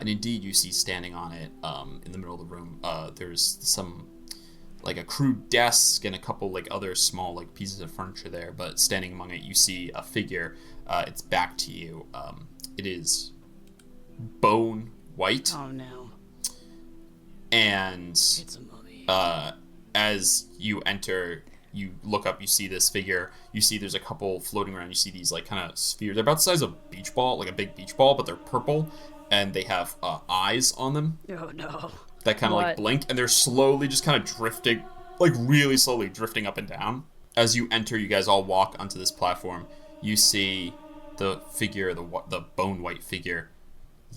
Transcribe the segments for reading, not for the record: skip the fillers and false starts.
And indeed, you see standing on it, in the middle of the room, there's some, like, a crude desk and a couple, like, other small, like, pieces of furniture there. But standing among it, you see a figure. It's back to you. It is bone white. Oh, no. And It's a mummy. as you enter, you look up, you see this figure. You see there's a couple floating around. You see these, like, kind of spheres. They're about the size of a beach ball, like a big beach ball, but they're purple. And they have eyes on them. Oh, no. That kind of, like, blink. And they're slowly just kind of drifting, like, really slowly drifting up and down. As you enter, you guys all walk onto this platform. You see the figure, the bone white figure,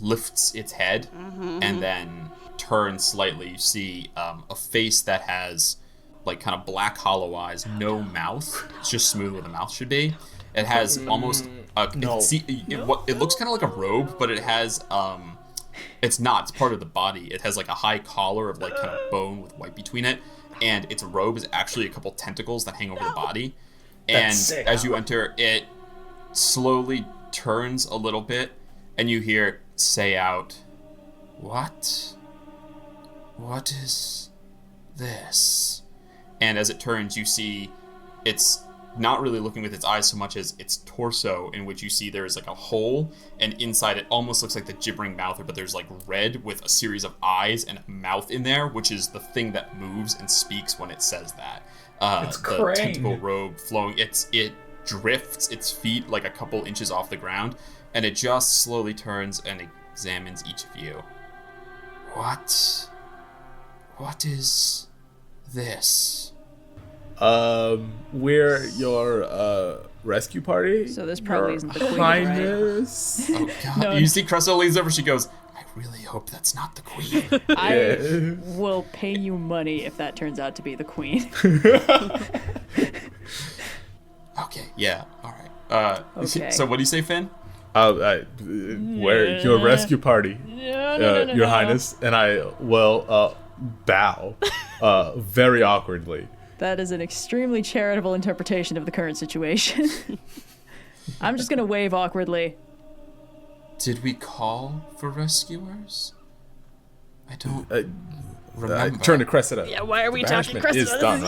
lifts its head and then turns slightly. You see a face that has, like, kind of black hollow eyes, no mouth. It's just smooth where the mouth should be. It has almost it looks kind of like a robe, but it has it's not. It's part of the body. It has, like, a high collar of, like, kind of bone with white between it, and its robe is actually a couple tentacles that hang over the body. And as you enter, it slowly turns a little bit, and you hear it say out, "What is this?" And as it turns, you see it's not really looking with its eyes so much as its torso, in which you see there's, like, a hole, and inside it almost looks like the gibbering mouth, but there's, like, red with a series of eyes and a mouth in there, which is the thing that moves and speaks when it says that. It's the Crane. tentacle robe flowing, it drifts its feet like a couple inches off the ground, and it just slowly turns and examines each of you. What is this? We're your rescue party. So this probably isn't the queen, Highness. Oh god! You see Cressa leans over, she goes, "I really hope that's not the queen." I will pay you money if that turns out to be the queen. Okay, yeah, alright. Okay. So what do you say, Finn? We're your rescue party, your highness, and I will bow very awkwardly. That is an extremely charitable interpretation of the current situation. I'm just gonna wave awkwardly. Did we call for rescuers? I don't remember. I turn to Cressida. Yeah, why are we The talking banishment Cressida? is done,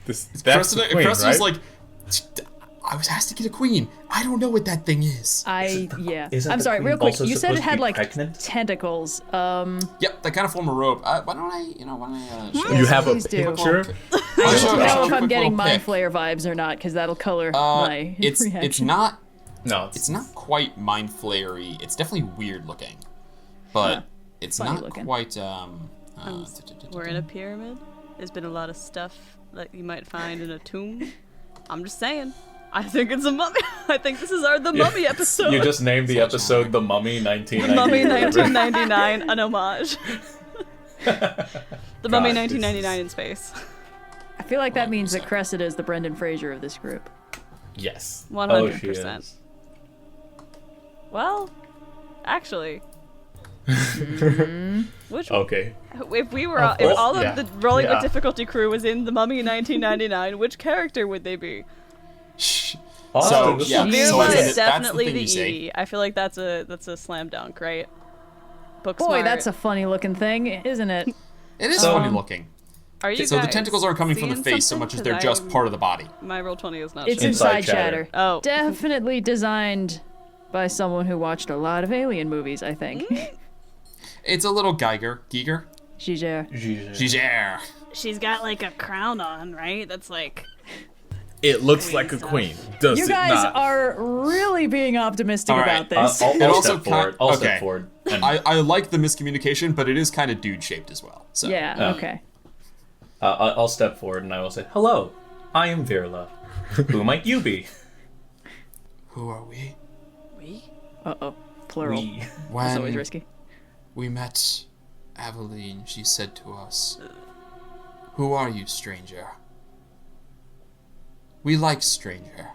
This is right? you. That's the queen, Cressida's right? like, I was asked to get a queen. I don't know what that thing is. Isn't I'm the sorry, queen real quick. also You said it supposed to had, be like, pregnant? tentacles. Yep, they kind of form a robe. Why don't I show You have a please do. picture. I don't know if I'm quick getting little Mind pic. Flayer vibes or not, because that'll color my It's reaction. not No, it's not quite mind flayery. It's definitely weird looking, but it's funny not looking. quite. We're in a pyramid. There's been a lot of stuff that you might find in a tomb. I'm just saying. I think it's a mummy. I think this is the mummy episode. You just named the episode "The Mummy 1990." Mummy 1999, an homage. The Mummy 1999 in space. I feel like that means that Cressida is the Brendan Fraser of this group. Yes. 100%. is. Well, actually. Which Okay. if we were Of if course, all of yeah. the rolling Yeah. with difficulty crew was in the Mummy 1999, which character would they be? So Oh, yeah, Virla so Virla that's is the definitely thing the you say. Edie. I feel like that's a slam dunk, right? Book Boy, smart. that's a funny looking thing, isn't it? It is So- funny looking. Are you So the guys tentacles aren't coming from the seeing face so something? much as they're 'Cause just part of the body. My roll 20 is not It's showing. Inside inside chatter. chatter. Oh. Definitely designed by someone who watched a lot of Alien movies, I think. It's a little Giger. Giger. Giger. She's got like a crown on, right? That's like It looks like a stuff. queen. Does You it guys not? are really being optimistic All right, about this. I'll And also step forward. I'll okay. step forward. And, I like the miscommunication, but it is kind of dude-shaped as well. So Yeah, okay. I'll step forward and I will say, "Hello, I am Virla. Who might you be?" Who are we? we. Uh-oh. Plural. We. That's always When risky. we met Aveline, she said to us, "Who are you, stranger?" We like stranger.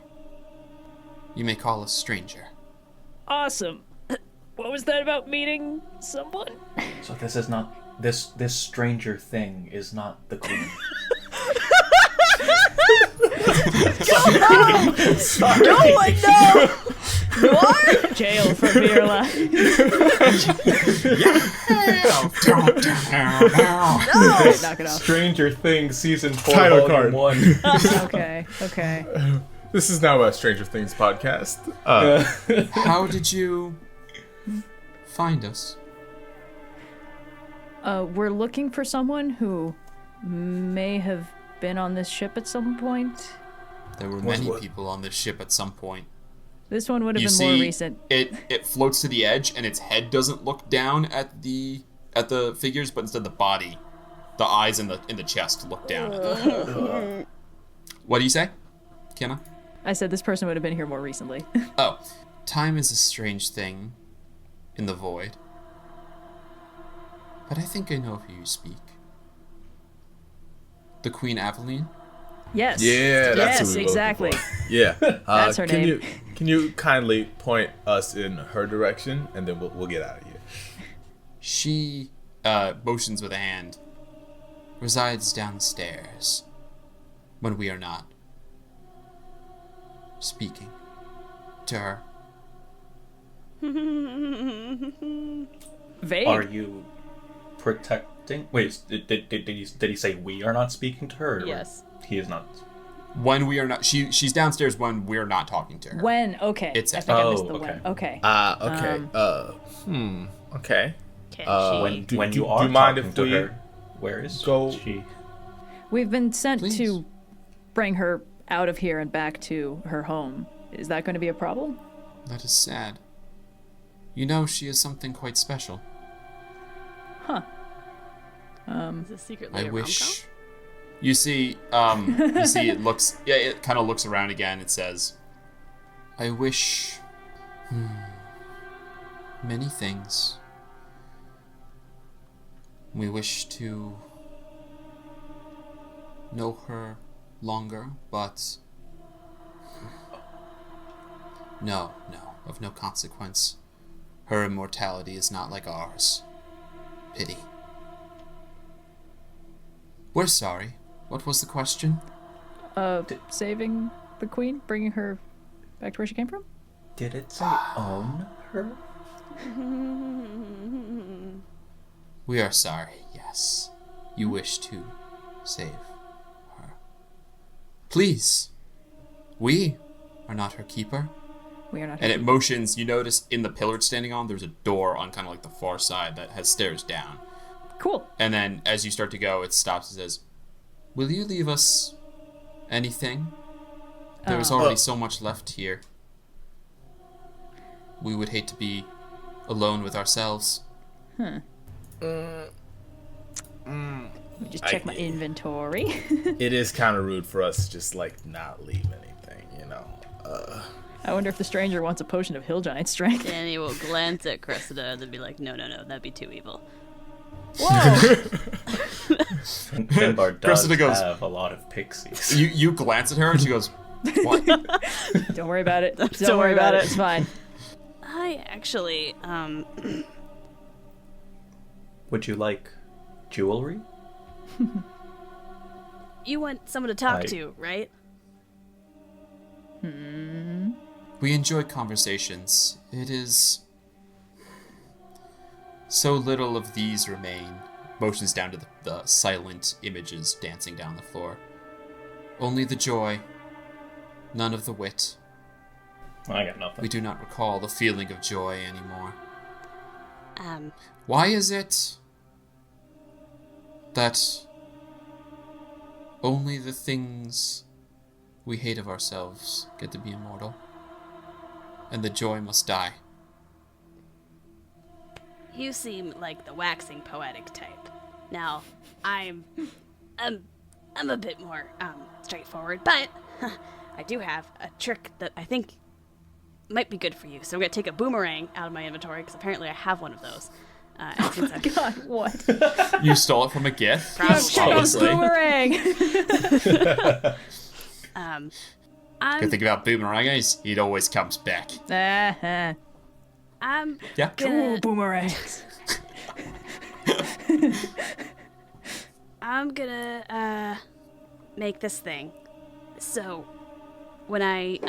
You may call us stranger. Awesome. What was that about meeting someone? So this is not this stranger thing is not the queen. Oh my no! You are? Jail for Virla. Alright, knock it off. Stranger Things season 4, Title volume card. 1. Okay. This is now a Stranger Things podcast. How did you find us? We're looking for someone who may have been on this ship at some point. There were many people on this ship at some point. This one would have You been see, more recent. it floats to the edge, and its head doesn't look down at the figures, but instead the body, the eyes in the chest look down at them. What do you say, Kenna? I said this person would have been here more recently. Oh, time is a strange thing in the void. But I think I know of who you speak. The Queen Aveline? Yes. Yeah, that's who yes, we're exactly. looking for. Yeah. That's her can name. Can you kindly point us in her direction, and then we'll get out of here. She motions with a hand. Resides downstairs when we are not speaking to her. Vague. Are you protecting? Wait, did he say we are not speaking to her? Or Yes. he is not. When we are not, she's downstairs when we're not talking to her. When? Okay. It's I think I missed Oh, the okay. when. Okay. Okay. Okay. Can she? When do you are you mind talking if to we her, where is go- she? We've been sent Please. to bring her out of here and back to her home. Is that going to be a problem? That is sad. You know, she is something quite special. Huh. Is this secretly I a wish. You see it looks. Yeah, it kind of looks around again. It says, "I wish many things. We wish to know her longer, but no, of no consequence. Her immortality is not like ours. Pity. We're sorry. What was the question? Saving the queen? Bringing her back to where she came from? Did it say own her? We are sorry, yes. You wish to save her. Please. We are not her keeper. We are not. And it motions, you notice in the pillar it's standing on, there's a door on kind of like the far side that has stairs down. Cool. And then as you start to go, it stops and says, "Will you leave us anything? There is already so much left here. We would hate to be alone with ourselves." Let me just check my inventory. It is kind of rude for us to just like not leave anything, you know. I wonder if the stranger wants a potion of hill giant strength. Danny will glance at Cressida and then be like, no, that'd be too evil. Whoa! Finbar does Cressida goes- have a lot of pixies. You glance at her and she goes, "What?" Don't worry about it. Don't worry about it. It's fine. I actually, Would you like jewelry? you want someone to talk I- to, right? We enjoy conversations. It is so little of these remain. Motions down to the silent images dancing down the floor. Only the joy, none of the wit. I got nothing. We do not recall the feeling of joy anymore. Um, Why is it that only the things we hate of ourselves get to be immortal, and the joy must die? you seem like the waxing poetic type. Now, I'm a bit more, straightforward, but I do have a trick that I think might be good for you. So I'm gonna take a boomerang out of my inventory, because apparently I have one of those. And since I'm God, what? You stole it from a gift? Probably. Check out Obviously. boomerang. Good thing about Boomerang is it always comes back. I'm Yeah. gonna, Ooh, boomerangs. I'm gonna make this thing. So when I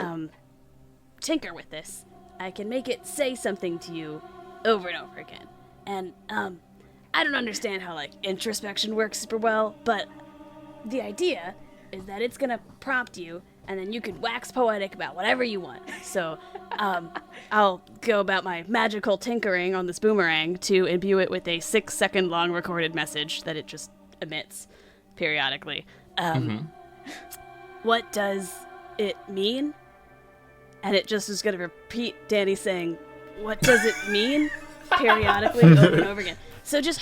tinker with this, I can make it say something to you over and over again. And, I don't understand how, like, introspection works super well, but the idea is that it's gonna prompt you, and then you can wax poetic about whatever you want. So, I'll go about my magical tinkering on this boomerang to imbue it with a 6-second long recorded message that it just emits periodically. What does it mean? And it just is gonna repeat Danny saying, what does it mean? Periodically over and over again. So just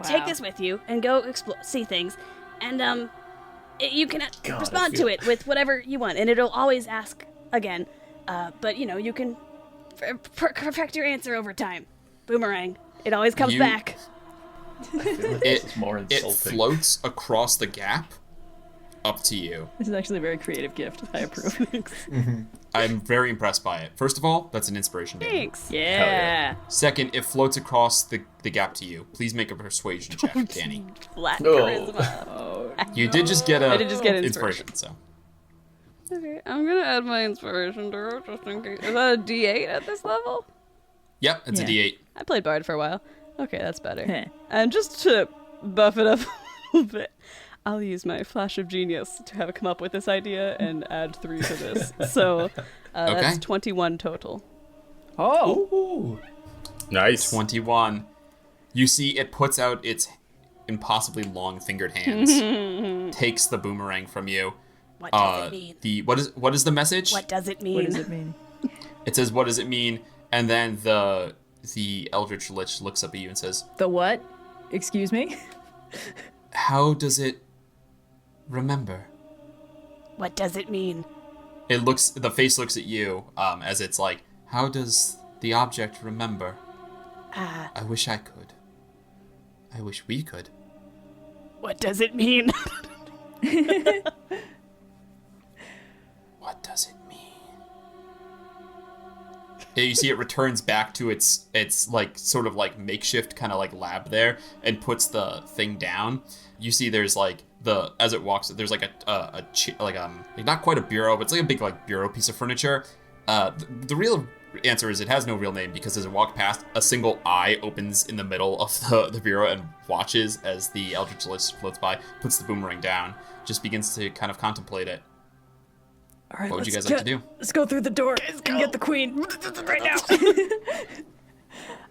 take this with you and go see things, and you can respond to it with whatever you want, and it'll always ask again. But you can perfect your answer over time. Boomerang. It always comes back. I feel like this is more It insulting. floats across the gap up to you. This is actually a very creative gift. I approve. I'm very impressed by it. First of all, that's an inspiration game. Thanks. Yeah. Second, it floats across the gap to you. Please make a persuasion check, Danny. Flat No. charisma. You did just get a I did just get inspiration. so. Okay, I'm gonna add my inspiration to it just in case. Is that a D8 at this level? Yep, it's a Yeah. D8. I played Bard for a while. Okay, that's better. Heh. And just to buff it up a little bit, I'll use my flash of genius to have it come up with this idea and add 3 to this. So that's 21 total. Oh. Ooh. Nice. 21. You see it puts out its impossibly long-fingered hands, takes the boomerang from you. What does it mean? What is the message? What does it mean? What does it mean? It says, "What does it mean?" And then the Eldritch Lich looks up at you and says, The what? Excuse me? "How does it remember?" What does it mean? The face looks at you, as it's like, "How does the object remember?" I wish I could. I wish we could. What does it mean? What does it mean? Yeah, you see it returns back to its like sort of like makeshift kind of like lab there and puts the thing down. You see there's like as it walks, there's like like not quite a bureau, but it's like a big like bureau piece of furniture. The real answer is it has no real name because as it walks past, a single eye opens in the middle of the bureau and watches as the Eldritch Lich floats by, puts the boomerang down, just begins to kind of contemplate it. All right, What would you guys like to do? Let's go through the door and get the queen right now.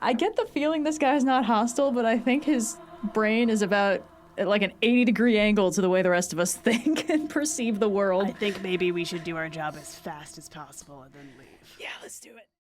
I get the feeling this guy's not hostile, but I think his brain is about at like an 80-degree angle to the way the rest of us think and perceive the world. I think maybe we should do our job as fast as possible and then leave. Yeah, let's do it.